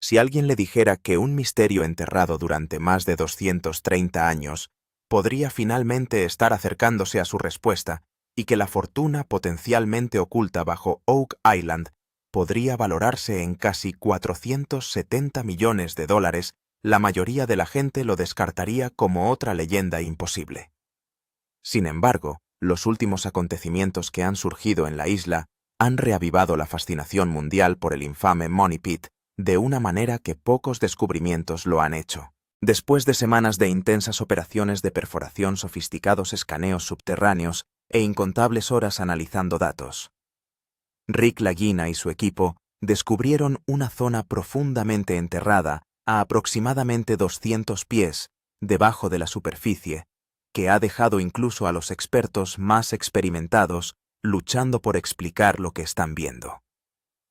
Si alguien le dijera que un misterio enterrado durante más de 230 años podría finalmente estar acercándose a su respuesta y que la fortuna potencialmente oculta bajo Oak Island podría valorarse en casi 470 millones de dólares, la mayoría de la gente lo descartaría como otra leyenda imposible. Sin embargo, los últimos acontecimientos que han surgido en la isla han reavivado la fascinación mundial por el infame Money Pit de una manera que pocos descubrimientos lo han hecho. Después de semanas de intensas operaciones de perforación, sofisticados escaneos subterráneos e incontables horas analizando datos, Rick Lagina y su equipo descubrieron una zona profundamente enterrada a aproximadamente 200 pies debajo de la superficie, que ha dejado incluso a los expertos más experimentados luchando por explicar lo que están viendo.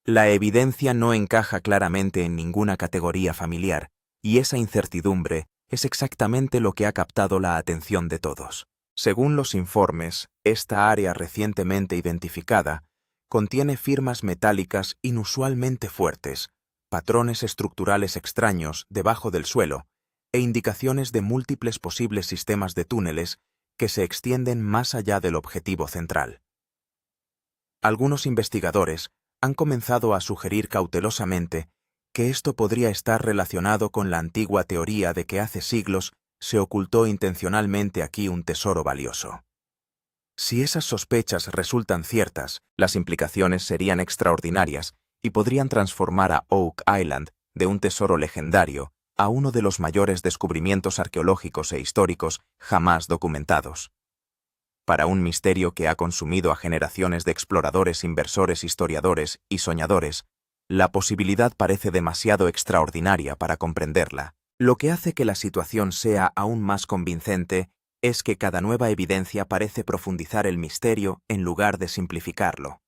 La evidencia no encaja claramente en ninguna categoría familiar, y esa incertidumbre es exactamente lo que ha captado la atención de todos. Según los informes, esta área recientemente identificada contiene firmas metálicas inusualmente fuertes, patrones estructurales extraños debajo del suelo e indicaciones de múltiples posibles sistemas de túneles que se extienden más allá del objetivo central. Algunos investigadores han comenzado a sugerir cautelosamente que esto podría estar relacionado con la antigua teoría de que hace siglos se ocultó intencionalmente aquí un tesoro valioso. Si esas sospechas resultan ciertas, las implicaciones serían extraordinarias y podrían transformar a Oak Island de un tesoro legendario a uno de los mayores descubrimientos arqueológicos e históricos jamás documentados. Para un misterio que ha consumido a generaciones de exploradores, inversores, historiadores y soñadores, la posibilidad parece demasiado extraordinaria para comprenderla. Lo que hace que la situación sea aún más convincente es que cada nueva evidencia parece profundizar el misterio en lugar de simplificarlo.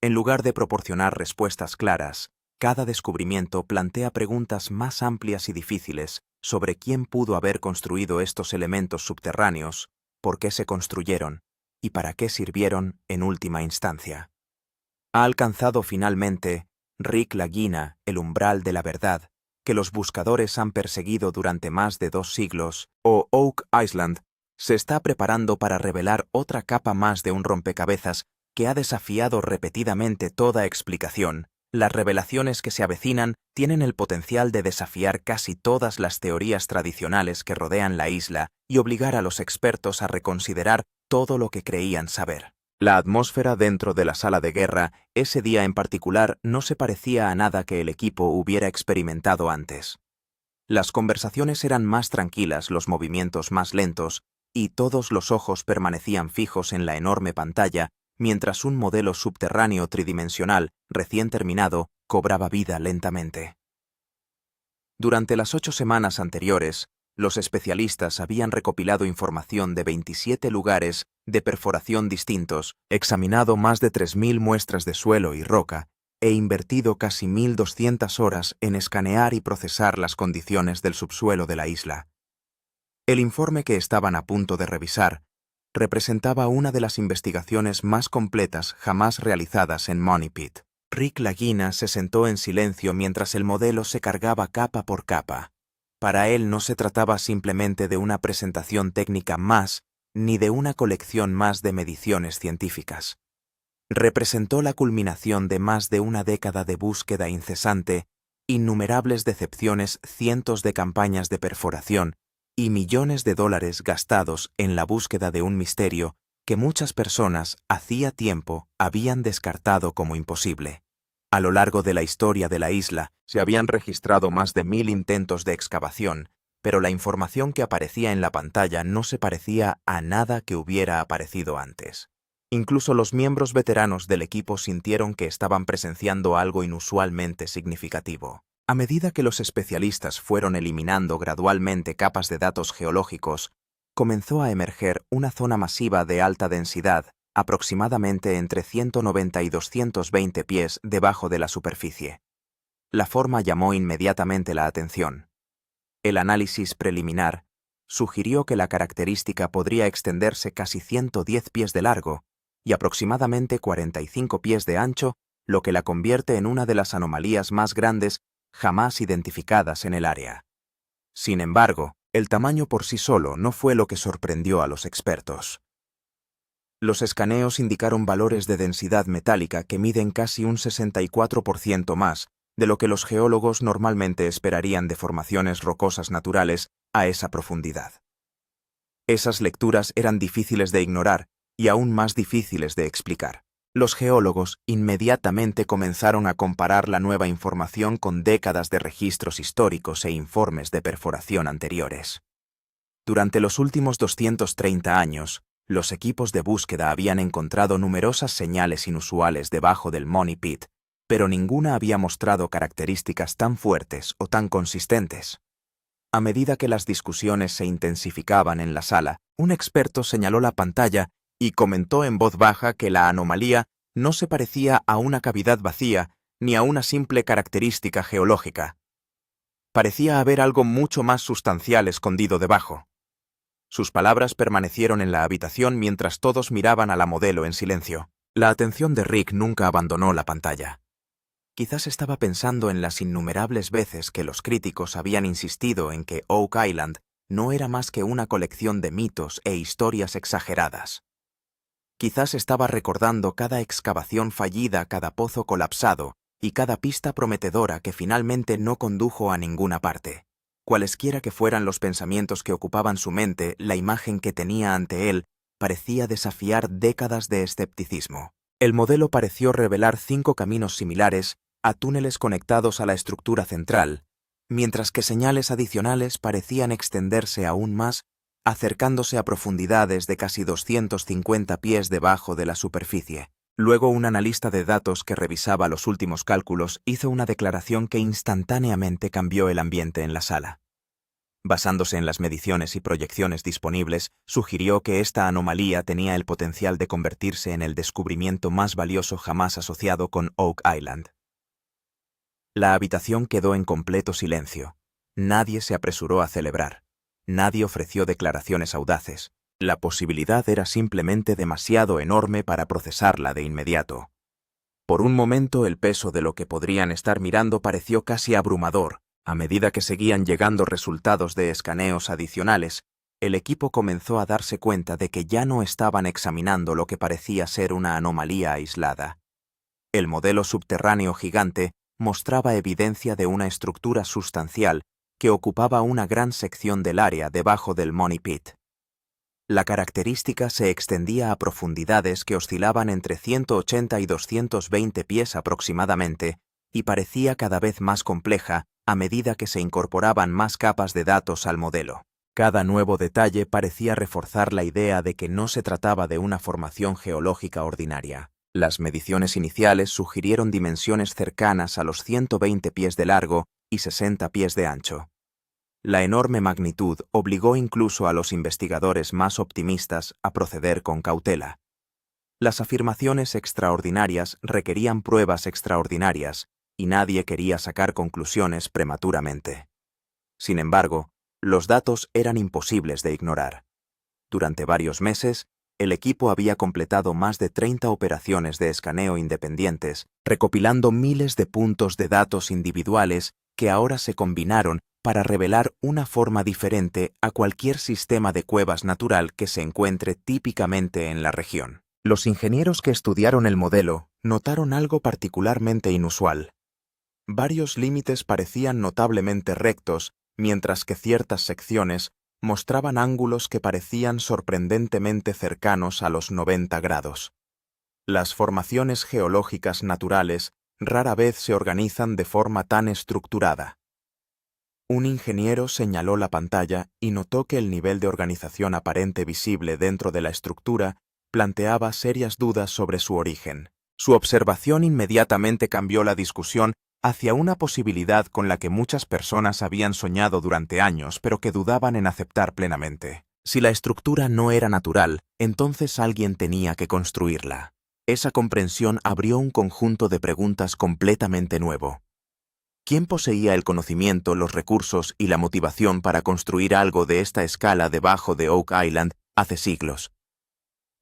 En lugar de proporcionar respuestas claras, cada descubrimiento plantea preguntas más amplias y difíciles sobre quién pudo haber construido estos elementos subterráneos, por qué se construyeron y para qué sirvieron en última instancia. Ha alcanzado finalmente Rick Lagina el umbral de la verdad que los buscadores han perseguido durante más de 2 siglos, o Oak Island se está preparando para revelar otra capa más de un rompecabezas que ha desafiado repetidamente toda explicación. Las revelaciones que se avecinan tienen el potencial de desafiar casi todas las teorías tradicionales que rodean la isla y obligar a los expertos a reconsiderar todo lo que creían saber. La atmósfera dentro de la sala de guerra ese día en particular no se parecía a nada que el equipo hubiera experimentado antes. Las conversaciones eran más tranquilas, los movimientos más lentos, y todos los ojos permanecían fijos en la enorme pantalla mientras un modelo subterráneo tridimensional, recién terminado, cobraba vida lentamente. Durante las 8 semanas anteriores, los especialistas habían recopilado información de 27 lugares de perforación distintos, examinado más de 3.000 muestras de suelo y roca, e invertido casi 1.200 horas en escanear y procesar las condiciones del subsuelo de la isla. El informe que estaban a punto de revisar representaba una de las investigaciones más completas jamás realizadas en Money Pit. Rick Lagina se sentó en silencio mientras el modelo se cargaba capa por capa. Para él no se trataba simplemente de una presentación técnica más, ni de una colección más de mediciones científicas. Representó la culminación de más de una década de búsqueda incesante, innumerables decepciones, cientos de campañas de perforación, y millones de dólares gastados en la búsqueda de un misterio que muchas personas hacía tiempo habían descartado como imposible. A lo largo de la historia de la isla se habían registrado más de 1.000 intentos de excavación, pero la información que aparecía en la pantalla no se parecía a nada que hubiera aparecido antes. Incluso los miembros veteranos del equipo sintieron que estaban presenciando algo inusualmente significativo. A medida que los especialistas fueron eliminando gradualmente capas de datos geológicos, comenzó a emerger una zona masiva de alta densidad, aproximadamente entre 190 y 220 pies debajo de la superficie. La forma llamó inmediatamente la atención. El análisis preliminar sugirió que la característica podría extenderse casi 110 pies de largo y aproximadamente 45 pies de ancho, lo que la convierte en una de las anomalías más grandes jamás identificadas en el área. Sin embargo, el tamaño por sí solo no fue lo que sorprendió a los expertos. Los escaneos indicaron valores de densidad metálica que miden casi un 64% más de lo que los geólogos normalmente esperarían de formaciones rocosas naturales a esa profundidad. Esas lecturas eran difíciles de ignorar y aún más difíciles de explicar. Los geólogos inmediatamente comenzaron a comparar la nueva información con décadas de registros históricos e informes de perforación anteriores. Durante los últimos 230 años, los equipos de búsqueda habían encontrado numerosas señales inusuales debajo del Money Pit, pero ninguna había mostrado características tan fuertes o tan consistentes. A medida que las discusiones se intensificaban en la sala, un experto señaló la pantalla y comentó en voz baja que la anomalía no se parecía a una cavidad vacía ni a una simple característica geológica. Parecía haber algo mucho más sustancial escondido debajo. Sus palabras permanecieron en la habitación mientras todos miraban a la modelo en silencio. La atención de Rick nunca abandonó la pantalla. Quizás estaba pensando en las innumerables veces que los críticos habían insistido en que Oak Island no era más que una colección de mitos e historias exageradas. Quizás estaba recordando cada excavación fallida, cada pozo colapsado y cada pista prometedora que finalmente no condujo a ninguna parte. Cualesquiera que fueran los pensamientos que ocupaban su mente, la imagen que tenía ante él parecía desafiar décadas de escepticismo. El modelo pareció revelar 5 caminos similares a túneles conectados a la estructura central, mientras que señales adicionales parecían extenderse aún más, acercándose a profundidades de casi 250 pies debajo de la superficie. Luego, un analista de datos que revisaba los últimos cálculos hizo una declaración que instantáneamente cambió el ambiente en la sala. Basándose en las mediciones y proyecciones disponibles, sugirió que esta anomalía tenía el potencial de convertirse en el descubrimiento más valioso jamás asociado con Oak Island. La habitación quedó en completo silencio. Nadie se apresuró a celebrar. Nadie ofreció declaraciones audaces. La posibilidad era simplemente demasiado enorme para procesarla de inmediato. Por un momento el peso de lo que podrían estar mirando pareció casi abrumador. A medida que seguían llegando resultados de escaneos adicionales, el equipo comenzó a darse cuenta de que ya no estaban examinando lo que parecía ser una anomalía aislada. El modelo subterráneo gigante mostraba evidencia de una estructura sustancial que ocupaba una gran sección del área debajo del Money Pit. La característica se extendía a profundidades que oscilaban entre 180 y 220 pies aproximadamente y parecía cada vez más compleja a medida que se incorporaban más capas de datos al modelo. Cada nuevo detalle parecía reforzar la idea de que no se trataba de una formación geológica ordinaria. Las mediciones iniciales sugirieron dimensiones cercanas a los 120 pies de largo y 60 pies de ancho. La enorme magnitud obligó incluso a los investigadores más optimistas a proceder con cautela. Las afirmaciones extraordinarias requerían pruebas extraordinarias, y nadie quería sacar conclusiones prematuramente. Sin embargo, los datos eran imposibles de ignorar. Durante varios meses, el equipo había completado más de 30 operaciones de escaneo independientes, recopilando miles de puntos de datos individuales que ahora se combinaron para revelar una forma diferente a cualquier sistema de cuevas natural que se encuentre típicamente en la región. Los ingenieros que estudiaron el modelo notaron algo particularmente inusual. Varios límites parecían notablemente rectos, mientras que ciertas secciones mostraban ángulos que parecían sorprendentemente cercanos a los 90 grados. Las formaciones geológicas naturales rara vez se organizan de forma tan estructurada. Un ingeniero señaló la pantalla y notó que el nivel de organización aparente visible dentro de la estructura planteaba serias dudas sobre su origen. Su observación inmediatamente cambió la discusión hacia una posibilidad con la que muchas personas habían soñado durante años, pero que dudaban en aceptar plenamente. Si la estructura no era natural, entonces alguien tenía que construirla. Esa comprensión abrió un conjunto de preguntas completamente nuevo. ¿Quién poseía el conocimiento, los recursos y la motivación para construir algo de esta escala debajo de Oak Island hace siglos?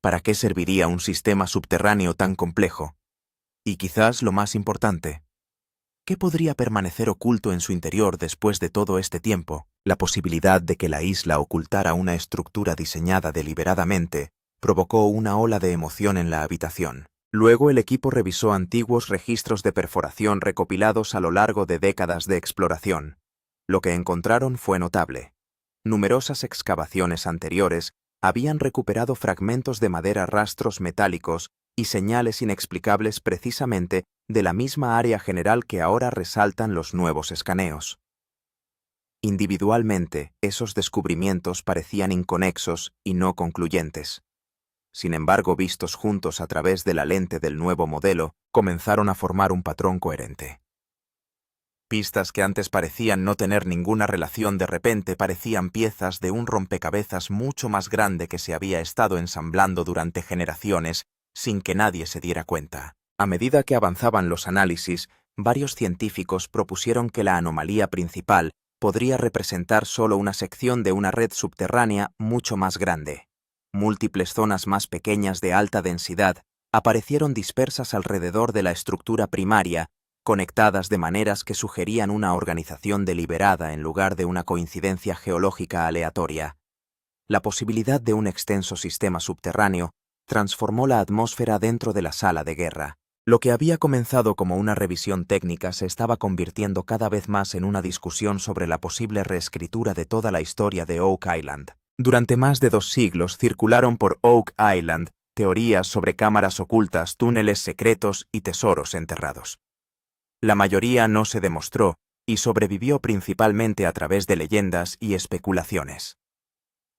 ¿Para qué serviría un sistema subterráneo tan complejo? Y quizás lo más importante, ¿Qué podría permanecer oculto en su interior después de todo este tiempo? La posibilidad de que la isla ocultara una estructura diseñada deliberadamente provocó una ola de emoción en la habitación. Luego el equipo revisó antiguos registros de perforación recopilados a lo largo de décadas de exploración. Lo que encontraron fue notable. Numerosas excavaciones anteriores habían recuperado fragmentos de madera, rastros metálicos y señales inexplicables precisamente de la misma área general que ahora resaltan los nuevos escaneos. Individualmente, esos descubrimientos parecían inconexos y no concluyentes. Sin embargo, vistos juntos a través de la lente del nuevo modelo, comenzaron a formar un patrón coherente. Pistas que antes parecían no tener ninguna relación de repente parecían piezas de un rompecabezas mucho más grande que se había estado ensamblando durante generaciones sin que nadie se diera cuenta. A medida que avanzaban los análisis, varios científicos propusieron que la anomalía principal podría representar solo una sección de una red subterránea mucho más grande. Múltiples zonas más pequeñas de alta densidad aparecieron dispersas alrededor de la estructura primaria, conectadas de maneras que sugerían una organización deliberada en lugar de una coincidencia geológica aleatoria. La posibilidad de un extenso sistema subterráneo transformó la atmósfera dentro de la sala de guerra. Lo que había comenzado como una revisión técnica se estaba convirtiendo cada vez más en una discusión sobre la posible reescritura de toda la historia de Oak Island. Durante más de 2 siglos circularon por Oak Island teorías sobre cámaras ocultas, túneles secretos y tesoros enterrados. La mayoría no se demostró y sobrevivió principalmente a través de leyendas y especulaciones.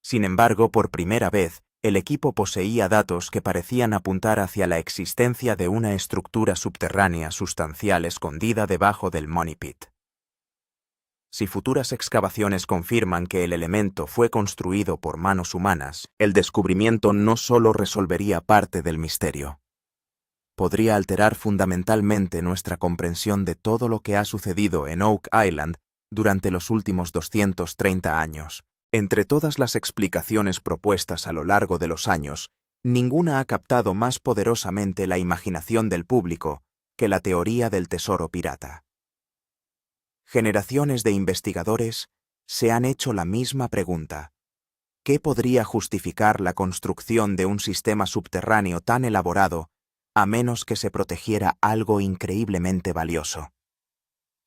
Sin embargo, por primera vez, el equipo poseía datos que parecían apuntar hacia la existencia de una estructura subterránea sustancial escondida debajo del Money Pit. Si futuras excavaciones confirman que el elemento fue construido por manos humanas, el descubrimiento no solo resolvería parte del misterio. Podría alterar fundamentalmente nuestra comprensión de todo lo que ha sucedido en Oak Island durante los últimos 230 años. Entre todas las explicaciones propuestas a lo largo de los años, ninguna ha captado más poderosamente la imaginación del público que la teoría del tesoro pirata. Generaciones de investigadores se han hecho la misma pregunta. ¿Qué podría justificar la construcción de un sistema subterráneo tan elaborado a menos que se protegiera algo increíblemente valioso?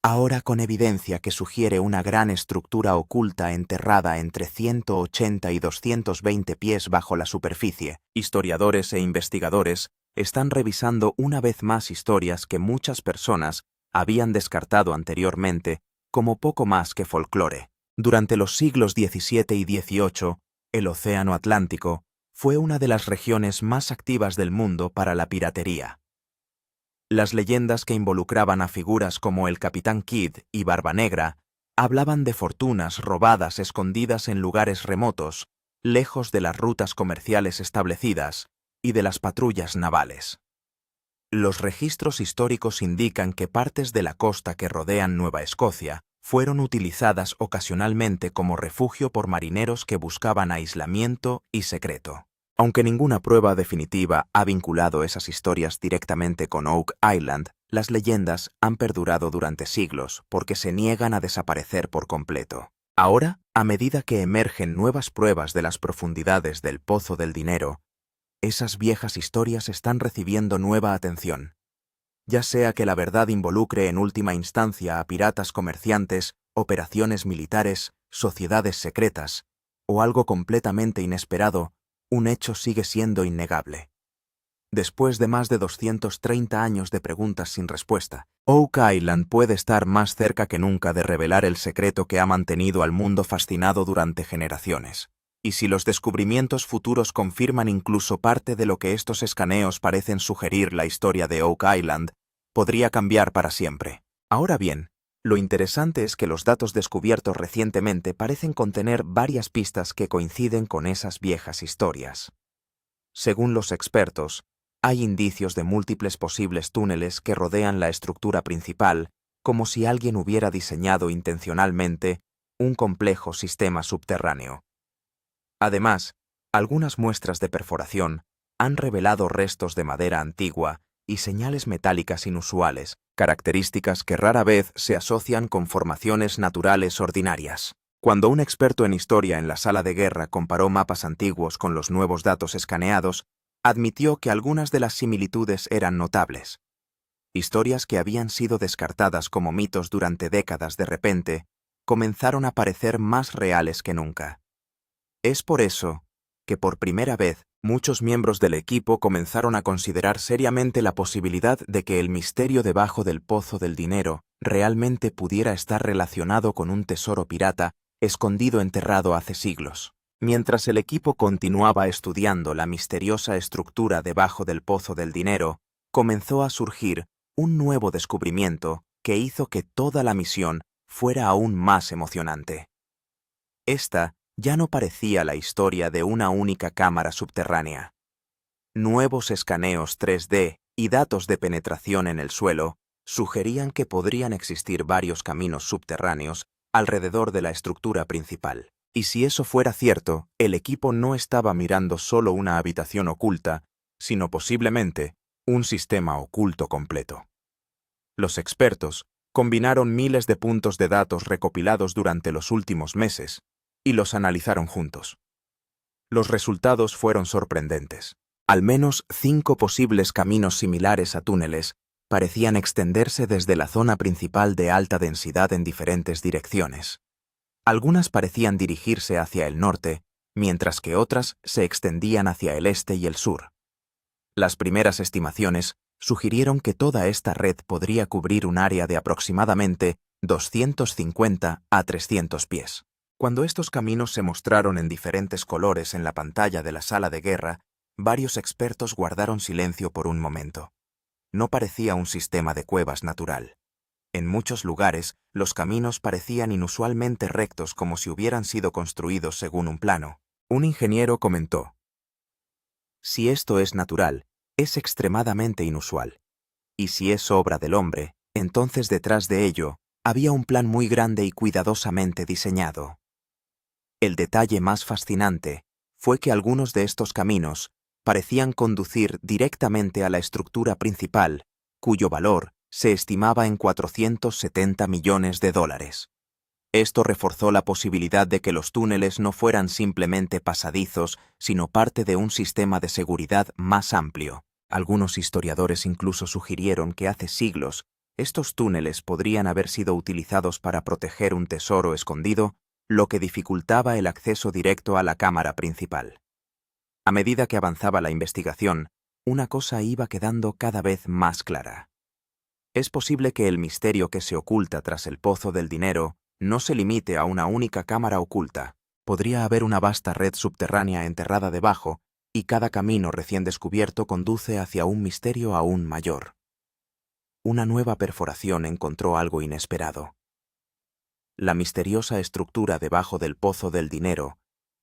Ahora con evidencia que sugiere una gran estructura oculta enterrada entre 180 y 220 pies bajo la superficie, historiadores e investigadores están revisando una vez más historias que muchas personas habían descartado anteriormente como poco más que folclore. Durante los siglos XVII y XVIII, el Océano Atlántico fue una de las regiones más activas del mundo para la piratería. Las leyendas que involucraban a figuras como el Capitán Kidd y Barba Negra hablaban de fortunas robadas escondidas en lugares remotos, lejos de las rutas comerciales establecidas y de las patrullas navales. Los registros históricos indican que partes de la costa que rodean Nueva Escocia fueron utilizadas ocasionalmente como refugio por marineros que buscaban aislamiento y secreto. Aunque ninguna prueba definitiva ha vinculado esas historias directamente con Oak Island, las leyendas han perdurado durante siglos porque se niegan a desaparecer por completo. Ahora, a medida que emergen nuevas pruebas de las profundidades del Pozo del Dinero, esas viejas historias están recibiendo nueva atención. Ya sea que la verdad involucre en última instancia a piratas comerciantes, operaciones militares, sociedades secretas, o algo completamente inesperado, un hecho sigue siendo innegable. Después de más de 230 años de preguntas sin respuesta, Oak Island puede estar más cerca que nunca de revelar el secreto que ha mantenido al mundo fascinado durante generaciones. Y si los descubrimientos futuros confirman incluso parte de lo que estos escaneos parecen sugerir, la historia de Oak Island podría cambiar para siempre. Ahora bien, lo interesante es que los datos descubiertos recientemente parecen contener varias pistas que coinciden con esas viejas historias. Según los expertos, hay indicios de múltiples posibles túneles que rodean la estructura principal, como si alguien hubiera diseñado intencionalmente un complejo sistema subterráneo. Además, algunas muestras de perforación han revelado restos de madera antigua y señales metálicas inusuales características que rara vez se asocian con formaciones naturales ordinarias. Cuando un experto en historia en la sala de guerra comparó mapas antiguos con los nuevos datos escaneados, admitió que algunas de las similitudes eran notables. Historias que habían sido descartadas como mitos durante décadas de repente, comenzaron a parecer más reales que nunca. Es por eso que por primera vez muchos miembros del equipo comenzaron a considerar seriamente la posibilidad de que el misterio debajo del pozo del dinero realmente pudiera estar relacionado con un tesoro pirata escondido enterrado hace siglos. Mientras el equipo continuaba estudiando la misteriosa estructura debajo del pozo del dinero, comenzó a surgir un nuevo descubrimiento que hizo que toda la misión fuera aún más emocionante. Esta ya no parecía la historia de una única cámara subterránea. Nuevos escaneos 3D y datos de penetración en el suelo sugerían que podrían existir varios caminos subterráneos alrededor de la estructura principal. Y si eso fuera cierto, el equipo no estaba mirando solo una habitación oculta, sino posiblemente un sistema oculto completo. Los expertos combinaron miles de puntos de datos recopilados durante los últimos meses y los analizaron juntos. Los resultados fueron sorprendentes. Al menos 5 posibles caminos similares a túneles parecían extenderse desde la zona principal de alta densidad en diferentes direcciones. Algunas parecían dirigirse hacia el norte, mientras que otras se extendían hacia el este y el sur. Las primeras estimaciones sugirieron que toda esta red podría cubrir un área de aproximadamente 250 a 300 pies. Cuando estos caminos se mostraron en diferentes colores en la pantalla de la sala de guerra, varios expertos guardaron silencio por un momento. No parecía un sistema de cuevas natural. En muchos lugares, los caminos parecían inusualmente rectos como si hubieran sido construidos según un plano. Un ingeniero comentó: "Si esto es natural, es extremadamente inusual. Y si es obra del hombre, entonces detrás de ello había un plan muy grande y cuidadosamente diseñado". El detalle más fascinante fue que algunos de estos caminos parecían conducir directamente a la estructura principal, cuyo valor se estimaba en $470 millones. Esto reforzó la posibilidad de que los túneles no fueran simplemente pasadizos, sino parte de un sistema de seguridad más amplio. Algunos historiadores incluso sugirieron que hace siglos estos túneles podrían haber sido utilizados para proteger un tesoro escondido, lo que dificultaba el acceso directo a la cámara principal. A medida que avanzaba la investigación, una cosa iba quedando cada vez más clara. Es posible que el misterio que se oculta tras el pozo del dinero no se limite a una única cámara oculta. Podría haber una vasta red subterránea enterrada debajo, y cada camino recién descubierto conduce hacia un misterio aún mayor. Una nueva perforación encontró algo inesperado. La misteriosa estructura debajo del pozo del dinero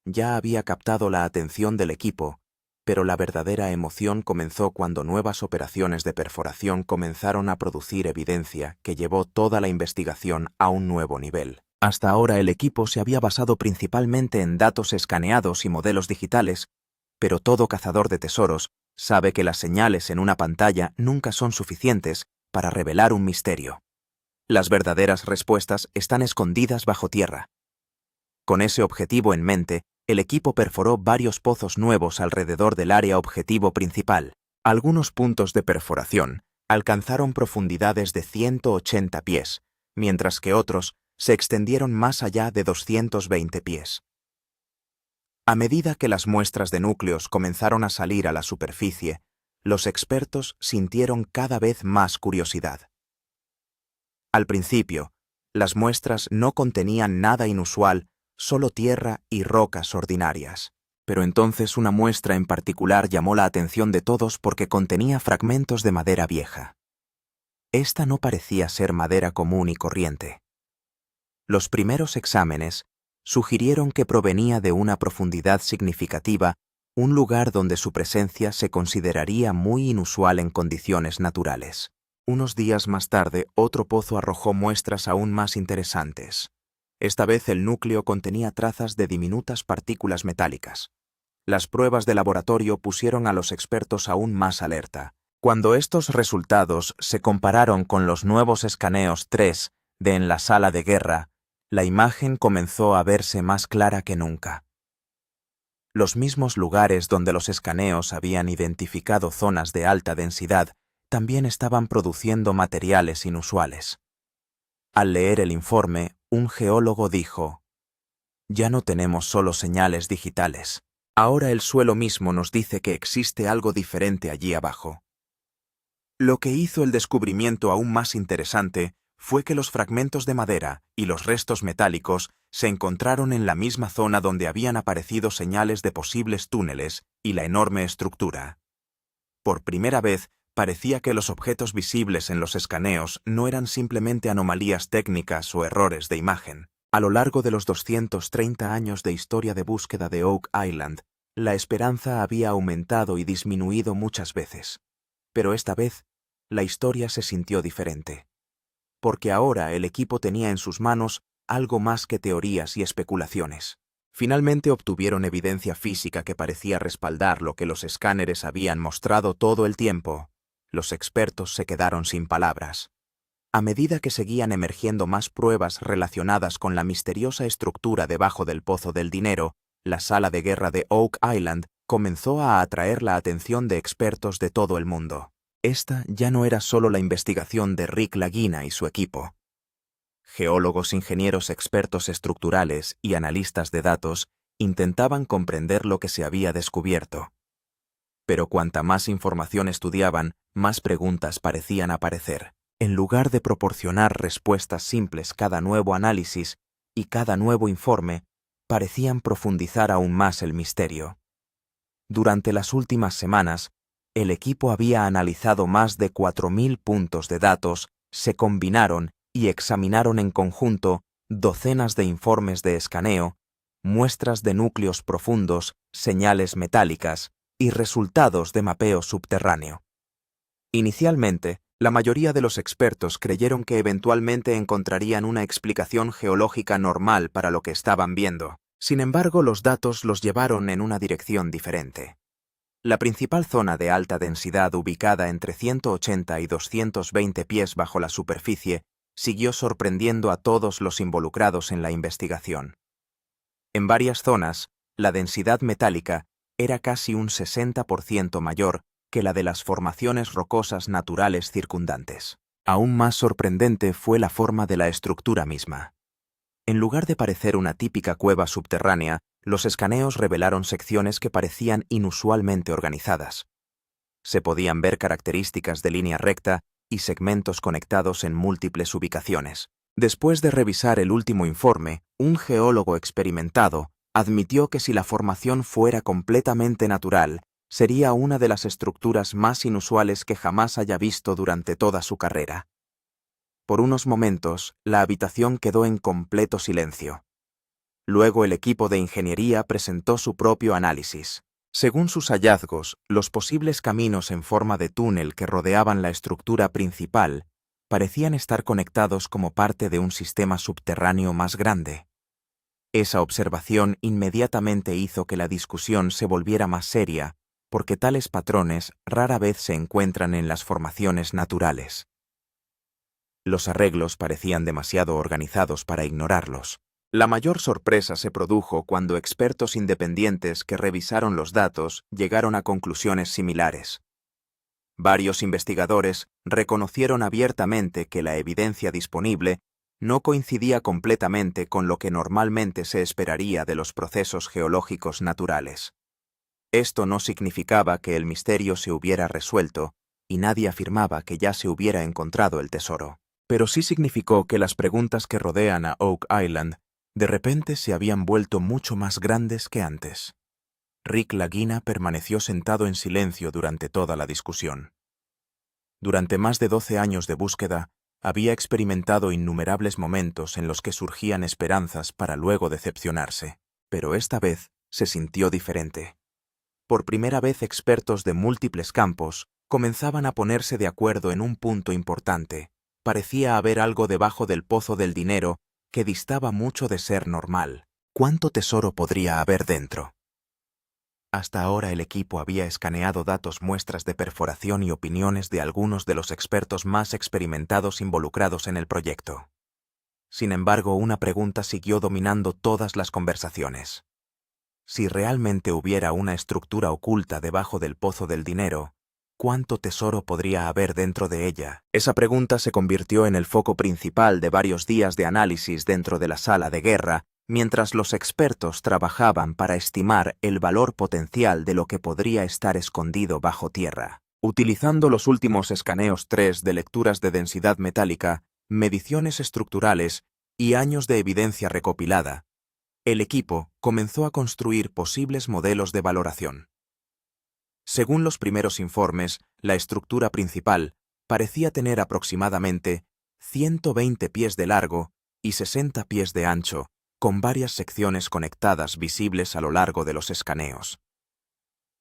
ya había captado la atención del equipo, pero la verdadera emoción comenzó cuando nuevas operaciones de perforación comenzaron a producir evidencia que llevó toda la investigación a un nuevo nivel. Hasta ahora el equipo se había basado principalmente en datos escaneados y modelos digitales, pero todo cazador de tesoros sabe que las señales en una pantalla nunca son suficientes para revelar un misterio. Las verdaderas respuestas están escondidas bajo tierra. Con ese objetivo en mente, el equipo perforó varios pozos nuevos alrededor del área objetivo principal. Algunos puntos de perforación alcanzaron profundidades de 180 pies, mientras que otros se extendieron más allá de 220 pies. A medida que las muestras de núcleos comenzaron a salir a la superficie, los expertos sintieron cada vez más curiosidad. Al principio, las muestras no contenían nada inusual, solo tierra y rocas ordinarias. Pero entonces una muestra en particular llamó la atención de todos porque contenía fragmentos de madera vieja. Esta no parecía ser madera común y corriente. Los primeros exámenes sugirieron que provenía de una profundidad significativa, un lugar donde su presencia se consideraría muy inusual en condiciones naturales. Unos días más tarde, otro pozo arrojó muestras aún más interesantes. Esta vez el núcleo contenía trazas de diminutas partículas metálicas. Las pruebas de laboratorio pusieron a los expertos aún más alerta. Cuando estos resultados se compararon con los nuevos escaneos 3D en la sala de guerra, la imagen comenzó a verse más clara que nunca. Los mismos lugares donde los escaneos habían identificado zonas de alta densidad también estaban produciendo materiales inusuales. Al leer el informe, un geólogo dijo: «Ya no tenemos solo señales digitales. Ahora el suelo mismo nos dice que existe algo diferente allí abajo». Lo que hizo el descubrimiento aún más interesante fue que los fragmentos de madera y los restos metálicos se encontraron en la misma zona donde habían aparecido señales de posibles túneles y la enorme estructura. Por primera vez, parecía que los objetos visibles en los escaneos no eran simplemente anomalías técnicas o errores de imagen. A lo largo de los 230 años de historia de búsqueda de Oak Island, la esperanza había aumentado y disminuido muchas veces. Pero esta vez, la historia se sintió diferente. Porque ahora el equipo tenía en sus manos algo más que teorías y especulaciones. Finalmente obtuvieron evidencia física que parecía respaldar lo que los escáneres habían mostrado todo el tiempo. Los expertos se quedaron sin palabras. A medida que seguían emergiendo más pruebas relacionadas con la misteriosa estructura debajo del Pozo del Dinero, la sala de guerra de Oak Island comenzó a atraer la atención de expertos de todo el mundo. Esta ya no era solo la investigación de Rick Lagina y su equipo. Geólogos, ingenieros expertos estructurales y analistas de datos intentaban comprender lo que se había descubierto. Pero cuanta más información estudiaban, más preguntas parecían aparecer. En lugar de proporcionar respuestas simples cada nuevo análisis y cada nuevo informe, parecían profundizar aún más el misterio. Durante las últimas semanas, el equipo había analizado más de 4.000 puntos de datos, se combinaron y examinaron en conjunto docenas de informes de escaneo, muestras de núcleos profundos, señales metálicas y resultados de mapeo subterráneo. Inicialmente, la mayoría de los expertos creyeron que eventualmente encontrarían una explicación geológica normal para lo que estaban viendo. Sin embargo, los datos los llevaron en una dirección diferente. La principal zona de alta densidad, ubicada entre 180 y 220 pies bajo la superficie, siguió sorprendiendo a todos los involucrados en la investigación. En varias zonas, la densidad metálica era casi un 60% mayor que la de las formaciones rocosas naturales circundantes. Aún más sorprendente fue la forma de la estructura misma. En lugar de parecer una típica cueva subterránea, los escaneos revelaron secciones que parecían inusualmente organizadas. Se podían ver características de línea recta y segmentos conectados en múltiples ubicaciones. Después de revisar el último informe, un geólogo experimentado admitió que si la formación fuera completamente natural, sería una de las estructuras más inusuales que jamás haya visto durante toda su carrera. Por unos momentos, la habitación quedó en completo silencio. Luego el equipo de ingeniería presentó su propio análisis. Según sus hallazgos, los posibles caminos en forma de túnel que rodeaban la estructura principal parecían estar conectados como parte de un sistema subterráneo más grande. Esa observación inmediatamente hizo que la discusión se volviera más seria, porque tales patrones rara vez se encuentran en las formaciones naturales. Los arreglos parecían demasiado organizados para ignorarlos. La mayor sorpresa se produjo cuando expertos independientes que revisaron los datos llegaron a conclusiones similares. Varios investigadores reconocieron abiertamente que la evidencia disponible no coincidía completamente con lo que normalmente se esperaría de los procesos geológicos naturales. Esto no significaba que el misterio se hubiera resuelto, y nadie afirmaba que ya se hubiera encontrado el tesoro. Pero sí significó que las preguntas que rodean a Oak Island de repente se habían vuelto mucho más grandes que antes. Rick Lagina permaneció sentado en silencio durante toda la discusión. Durante más de 12 años de búsqueda, había experimentado innumerables momentos en los que surgían esperanzas para luego decepcionarse, pero esta vez se sintió diferente. Por primera vez expertos de múltiples campos comenzaban a ponerse de acuerdo en un punto importante. Parecía haber algo debajo del Pozo del Dinero que distaba mucho de ser normal. ¿Cuánto tesoro podría haber dentro? Hasta ahora el equipo había escaneado datos, muestras de perforación y opiniones de algunos de los expertos más experimentados involucrados en el proyecto. Sin embargo, una pregunta siguió dominando todas las conversaciones. Si realmente hubiera una estructura oculta debajo del pozo del dinero, ¿cuánto tesoro podría haber dentro de ella? Esa pregunta se convirtió en el foco principal de varios días de análisis dentro de la sala de guerra, mientras los expertos trabajaban para estimar el valor potencial de lo que podría estar escondido bajo tierra. Utilizando los últimos escaneos 3 de lecturas de densidad metálica, mediciones estructurales y años de evidencia recopilada, el equipo comenzó a construir posibles modelos de valoración. Según los primeros informes, la estructura principal parecía tener aproximadamente 120 pies de largo y 60 pies de ancho, con varias secciones conectadas visibles a lo largo de los escaneos.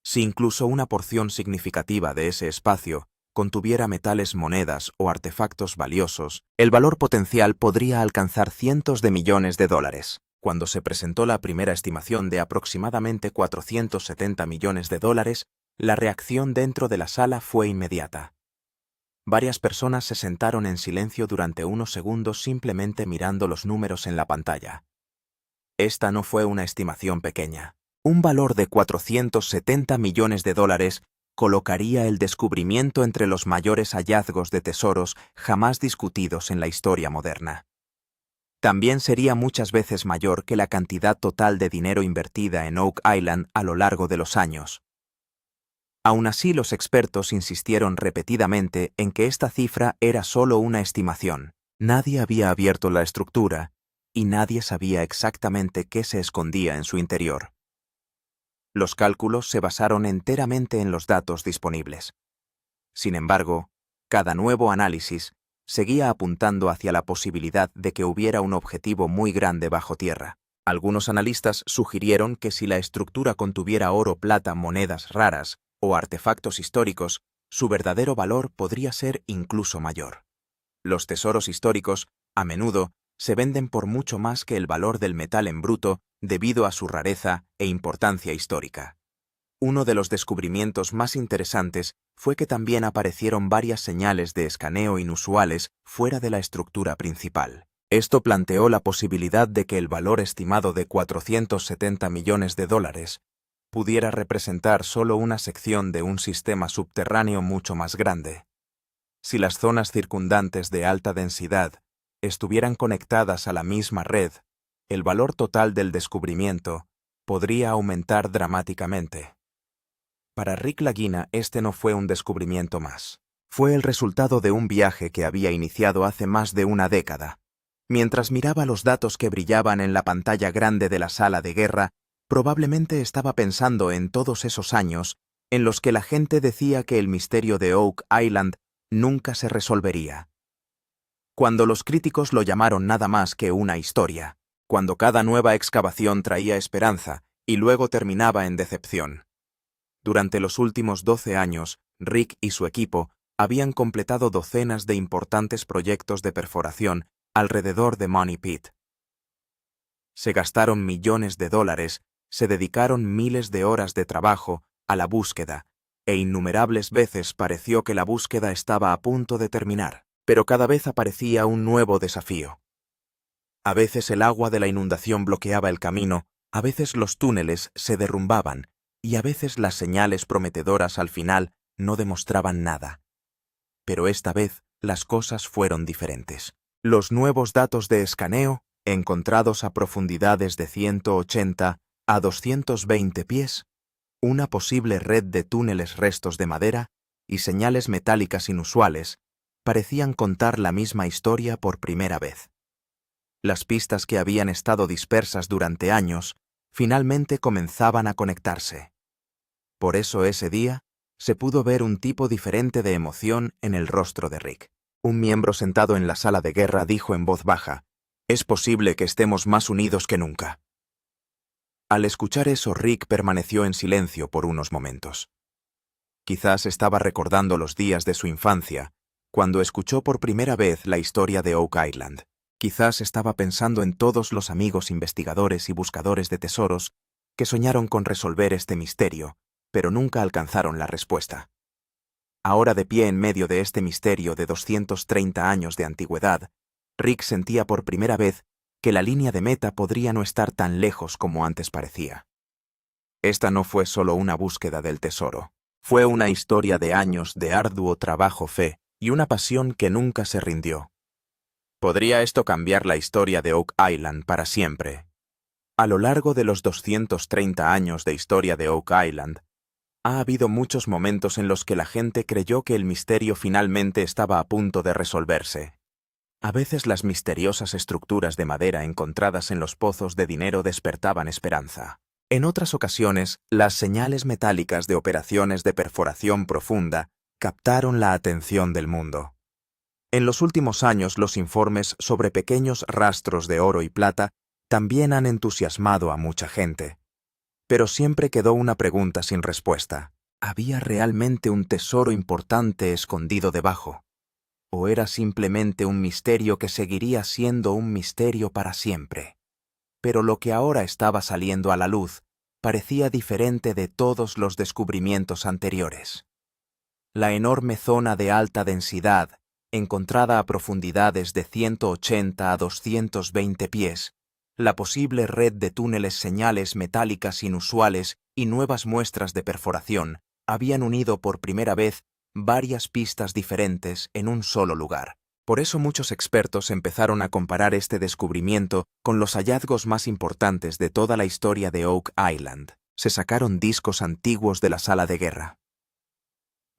Si incluso una porción significativa de ese espacio contuviera metales, monedas o artefactos valiosos, el valor potencial podría alcanzar cientos de millones de dólares. Cuando se presentó la primera estimación de aproximadamente 470 millones de dólares, la reacción dentro de la sala fue inmediata. Varias personas se sentaron en silencio durante unos segundos simplemente mirando los números en la pantalla. Esta no fue una estimación pequeña. Un valor de 470 millones de dólares colocaría el descubrimiento entre los mayores hallazgos de tesoros jamás discutidos en la historia moderna. También sería muchas veces mayor que la cantidad total de dinero invertida en Oak Island a lo largo de los años. Aún así, los expertos insistieron repetidamente en que esta cifra era solo una estimación. Nadie había abierto la estructura y nadie sabía exactamente qué se escondía en su interior. Los cálculos se basaron enteramente en los datos disponibles. Sin embargo, cada nuevo análisis seguía apuntando hacia la posibilidad de que hubiera un objetivo muy grande bajo tierra. Algunos analistas sugirieron que si la estructura contuviera oro, plata, monedas raras o artefactos históricos, su verdadero valor podría ser incluso mayor. Los tesoros históricos, a menudo, se venden por mucho más que el valor del metal en bruto debido a su rareza e importancia histórica. Uno de los descubrimientos más interesantes fue que también aparecieron varias señales de escaneo inusuales fuera de la estructura principal. Esto planteó la posibilidad de que el valor estimado de 470 millones de dólares pudiera representar solo una sección de un sistema subterráneo mucho más grande. Si las zonas circundantes de alta densidad estuvieran conectadas a la misma red, el valor total del descubrimiento podría aumentar dramáticamente. Para Rick Lagina, este no fue un descubrimiento más. Fue el resultado de un viaje que había iniciado hace más de una década. Mientras miraba los datos que brillaban en la pantalla grande de la sala de guerra, probablemente estaba pensando en todos esos años en los que la gente decía que el misterio de Oak Island nunca se resolvería. Cuando los críticos lo llamaron nada más que una historia, cuando cada nueva excavación traía esperanza y luego terminaba en decepción. Durante los últimos 12 años, Rick y su equipo habían completado docenas de importantes proyectos de perforación alrededor de Money Pit. Se gastaron millones de dólares, se dedicaron miles de horas de trabajo a la búsqueda, e innumerables veces pareció que la búsqueda estaba a punto de terminar, pero cada vez aparecía un nuevo desafío. A veces el agua de la inundación bloqueaba el camino, a veces los túneles se derrumbaban, y a veces las señales prometedoras al final no demostraban nada. Pero esta vez las cosas fueron diferentes. Los nuevos datos de escaneo, encontrados a profundidades de 180 a 220 pies, una posible red de túneles, restos de madera y señales metálicas inusuales, parecían contar la misma historia por primera vez. Las pistas que habían estado dispersas durante años finalmente comenzaban a conectarse. Por eso ese día se pudo ver un tipo diferente de emoción en el rostro de Rick. Un miembro sentado en la sala de guerra dijo en voz baja: «Es posible que estemos más unidos que nunca». Al escuchar eso, Rick permaneció en silencio por unos momentos. Quizás estaba recordando los días de su infancia, cuando escuchó por primera vez la historia de Oak Island. Quizás estaba pensando en todos los amigos investigadores y buscadores de tesoros que soñaron con resolver este misterio, pero nunca alcanzaron la respuesta. Ahora de pie en medio de este misterio de 230 años de antigüedad, Rick sentía por primera vez que la línea de meta podría no estar tan lejos como antes parecía. Esta no fue solo una búsqueda del tesoro, fue una historia de años de arduo trabajo, fe y una pasión que nunca se rindió. ¿Podría esto cambiar la historia de Oak Island para siempre? A lo largo de los 230 años de historia de Oak Island, ha habido muchos momentos en los que la gente creyó que el misterio finalmente estaba a punto de resolverse. A veces las misteriosas estructuras de madera encontradas en los pozos de dinero despertaban esperanza. En otras ocasiones, las señales metálicas de operaciones de perforación profunda captaron la atención del mundo. En los últimos años, los informes sobre pequeños rastros de oro y plata también han entusiasmado a mucha gente. Pero siempre quedó una pregunta sin respuesta. ¿Había realmente un tesoro importante escondido debajo? ¿O era simplemente un misterio que seguiría siendo un misterio para siempre? Pero lo que ahora estaba saliendo a la luz parecía diferente de todos los descubrimientos anteriores. La enorme zona de alta densidad, encontrada a profundidades de 180 a 220 pies, la posible red de túneles, señales metálicas inusuales y nuevas muestras de perforación habían unido por primera vez varias pistas diferentes en un solo lugar. Por eso muchos expertos empezaron a comparar este descubrimiento con los hallazgos más importantes de toda la historia de Oak Island. Se sacaron discos antiguos de la sala de guerra.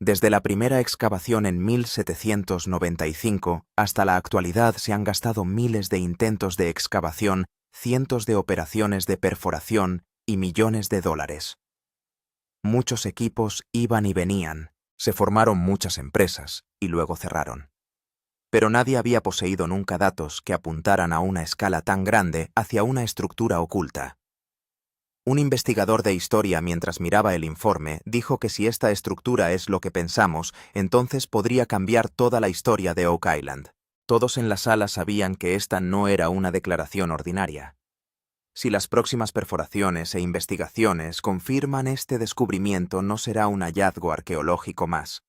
Desde la primera excavación en 1795 hasta la actualidad se han gastado miles de intentos de excavación, cientos de operaciones de perforación y millones de dólares. Muchos equipos iban y venían, se formaron muchas empresas y luego cerraron. Pero nadie había poseído nunca datos que apuntaran a una escala tan grande hacia una estructura oculta. Un investigador de historia, mientras miraba el informe, dijo que si esta estructura es lo que pensamos, entonces podría cambiar toda la historia de Oak Island. Todos en la sala sabían que esta no era una declaración ordinaria. Si las próximas perforaciones e investigaciones confirman este descubrimiento, no será un hallazgo arqueológico más.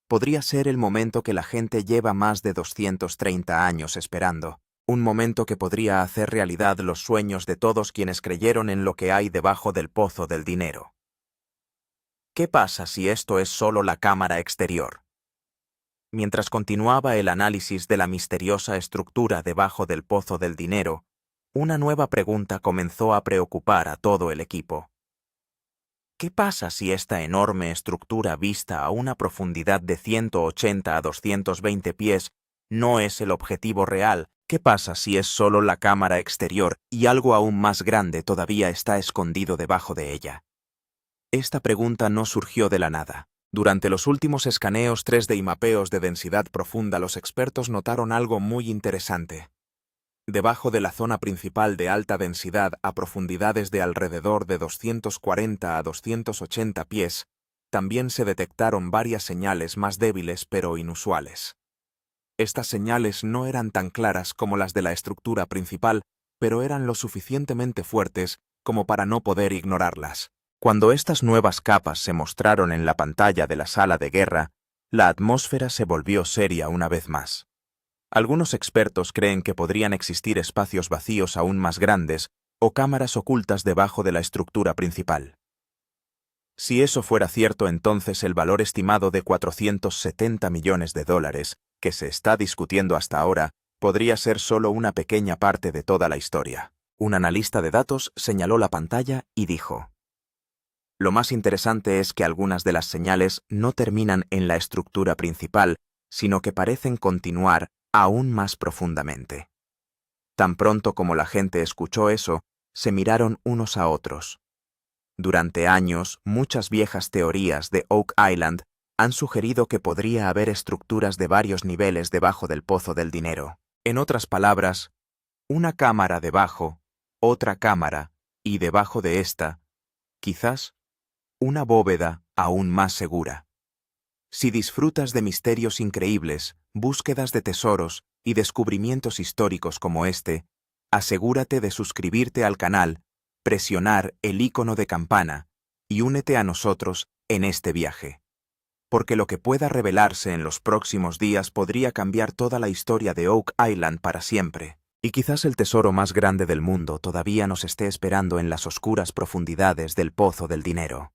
Podría ser el momento que la gente lleva más de 230 años esperando. Un momento que podría hacer realidad los sueños de todos quienes creyeron en lo que hay debajo del pozo del dinero. ¿Qué pasa si esto es solo la cámara exterior? Mientras continuaba el análisis de la misteriosa estructura debajo del pozo del dinero, una nueva pregunta comenzó a preocupar a todo el equipo. ¿Qué pasa si esta enorme estructura vista a una profundidad de 180 a 220 pies no es el objetivo real? ¿Qué pasa si es solo la cámara exterior y algo aún más grande todavía está escondido debajo de ella? Esta pregunta no surgió de la nada. Durante los últimos escaneos 3D y mapeos de densidad profunda, los expertos notaron algo muy interesante. Debajo de la zona principal de alta densidad a profundidades de alrededor de 240 a 280 pies, también se detectaron varias señales más débiles pero inusuales. Estas señales no eran tan claras como las de la estructura principal, pero eran lo suficientemente fuertes como para no poder ignorarlas. Cuando estas nuevas capas se mostraron en la pantalla de la sala de guerra, la atmósfera se volvió seria una vez más. Algunos expertos creen que podrían existir espacios vacíos aún más grandes o cámaras ocultas debajo de la estructura principal. Si eso fuera cierto, entonces el valor estimado de 470 millones de dólares, que se está discutiendo hasta ahora, podría ser solo una pequeña parte de toda la historia. Un analista de datos señaló la pantalla y dijo: lo más interesante es que algunas de las señales no terminan en la estructura principal, sino que parecen continuar aún más profundamente. Tan pronto como la gente escuchó eso, se miraron unos a otros. Durante años, muchas viejas teorías de Oak Island han sugerido que podría haber estructuras de varios niveles debajo del pozo del dinero. En otras palabras, una cámara debajo, otra cámara, y debajo de esta, quizás, una bóveda aún más segura. Si disfrutas de misterios increíbles, búsquedas de tesoros y descubrimientos históricos como este, asegúrate de suscribirte al canal presionar el icono de campana y únete a nosotros en este viaje. Porque lo que pueda revelarse en los próximos días podría cambiar toda la historia de Oak Island para siempre. Y quizás el tesoro más grande del mundo todavía nos esté esperando en las oscuras profundidades del pozo del dinero.